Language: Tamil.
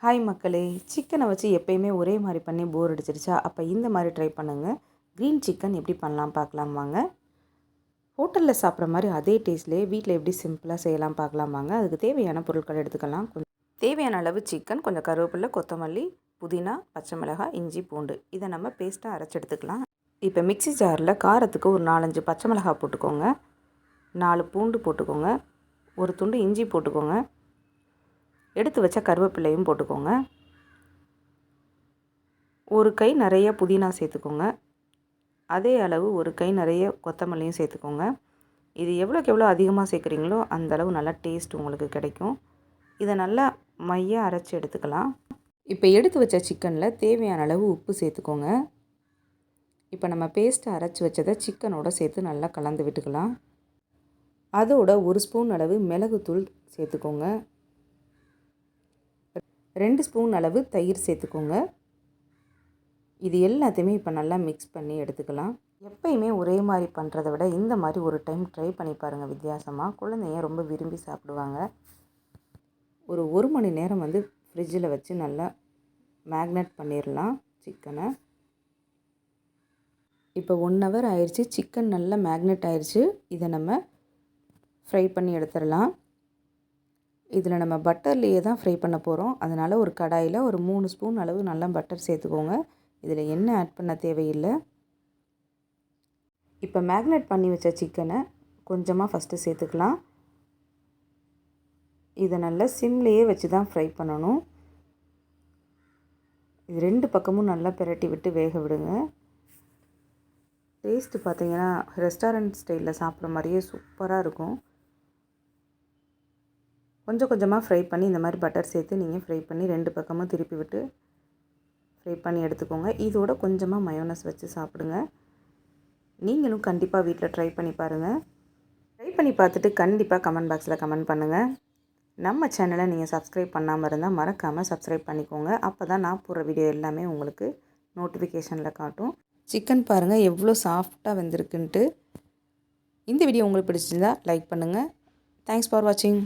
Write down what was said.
ஹாய் மக்களே, சிக்கனை வச்சு எப்பயுமே ஒரே மாதிரி பண்ணி போர் அடிச்சிருச்சா? அப்போ இந்த மாதிரி ட்ரை பண்ணுங்கள். க்ரீன் சிக்கன் எப்படி பண்ணலாம் பார்க்கலாம் வாங்க. ஹோட்டலில் சாப்பிட்ற மாதிரி அதே டேஸ்ட்லேயே வீட்டில் எப்படி சிம்பிளாக செய்யலாம் பார்க்கலாம் வாங்க. அதுக்கு தேவையான பொருட்கள் எடுத்துக்கலாம். தேவையான அளவு சிக்கன், கொஞ்சம் கருவேப்பிலை, கொத்தமல்லி, புதினா, பச்சை மிளகாய், இஞ்சி, பூண்டு இதை நம்ம பேஸ்ட்டாக அரைச்சி எடுத்துக்கலாம். இப்போ மிக்ஸி ஜாரில் காரத்துக்கு ஒரு 4-5 பச்சை மிளகாய் போட்டுக்கோங்க, 4 பூண்டு போட்டுக்கோங்க, ஒரு துண்டு இஞ்சி போட்டுக்கோங்க, எடுத்து வச்ச கருவேப்பிலையும் போட்டுக்கோங்க, ஒரு கை நிறைய புதினா சேர்த்துக்கோங்க, அதே அளவு ஒரு கை நிறைய கொத்தமல்லியும் சேர்த்துக்கோங்க. இது எவ்வளோக்கு எவ்வளோ அதிகமாக சேர்க்குறீங்களோ அந்தளவு நல்லா டேஸ்ட் உங்களுக்கு கிடைக்கும். இதை நல்லா மையாக அரைச்சி எடுத்துக்கலாம். இப்போ எடுத்து வச்ச சிக்கனில் தேவையான அளவு உப்பு சேர்த்துக்கோங்க. இப்போ நம்ம பேஸ்ட்டை அரைச்சி வச்சதை சிக்கனோடு சேர்த்து நல்லா கலந்து விட்டுக்கலாம். அதோட ஒரு ஸ்பூன் அளவு மிளகுத்தூள் சேர்த்துக்கோங்க, 2 ஸ்பூன் அளவு தயிர் சேர்த்துக்கோங்க. இது எல்லாத்தையுமே இப்போ நல்லா மிக்ஸ் பண்ணி எடுத்துக்கலாம். எப்பயுமே ஒரே மாதிரி பண்ணுறத விட இந்த மாதிரி ஒரு டைம் ட்ரை பண்ணி பாருங்கள். வித்தியாசமாக குழந்தைங்க ரொம்ப விரும்பி சாப்பிடுவாங்க. ஒரு 1 மணி நேரம் ஃப்ரிட்ஜில் வச்சு நல்லா மேக்னேட் பண்ணிடலாம் சிக்கனை. இப்போ 1 ஹவர் ஆயிடுச்சு. சிக்கன் நல்லா மேக்னேட் ஆயிடுச்சு. இதை நம்ம ஃப்ரை பண்ணி எடுத்துடலாம். இதில் நம்ம பட்டர்லேயே தான் ஃப்ரை பண்ண போகிறோம். அதனால் ஒரு கடாயில் ஒரு 3 ஸ்பூன் அளவு நல்லா பட்டர் சேர்த்துக்கோங்க. இதில் எண்ணெய் ஆட் பண்ண தேவையில்லை. இப்போ மேக்னேட் பண்ணி வச்ச சிக்கனை கொஞ்சமாக ஃபஸ்ட்டு சேர்த்துக்கலாம். இதை நல்லா சிம்லேயே வச்சு தான் ஃப்ரை பண்ணணும். இது 2 பக்கமும் நல்லா பிரட்டி விட்டு வேக விடுங்க. டேஸ்ட்டு பார்த்திங்கன்னா ரெஸ்டாரண்ட் ஸ்டைலில் சாப்பிட்ற மாதிரியே சூப்பராக இருக்கும். கொஞ்சம் கொஞ்சமாக ஃப்ரை பண்ணி இந்த மாதிரி பட்டர் சேர்த்து நீங்கள் ஃப்ரை பண்ணி 2 பக்கமும் திருப்பி விட்டு ஃப்ரை பண்ணி எடுத்துக்கோங்க. இதோட கொஞ்சமாக மயோனஸ் வச்சு சாப்பிடுங்க. நீங்களும் கண்டிப்பாக வீட்டில் ட்ரை பண்ணி பாருங்கள். ட்ரை பண்ணி பார்த்துட்டு கண்டிப்பாக கமெண்ட் பாக்ஸில் கமெண்ட் பண்ணுங்கள். நம்ம சேனலை நீங்கள் சப்ஸ்கிரைப் பண்ணாமல் இருந்தால் மறக்காமல் சப்ஸ்கிரைப் பண்ணிக்கோங்க. அப்போ தான் நான் போடுற வீடியோ எல்லாமே உங்களுக்கு நோட்டிஃபிகேஷனில் காட்டும். சிக்கன் பாருங்கள் எவ்வளோ சாஃப்டாக வெந்திருக்குன்ட்டு. இந்த வீடியோ உங்களுக்கு பிடிச்சிருந்தா லைக் பண்ணுங்கள். தேங்க்ஸ் ஃபார் வாட்சிங்.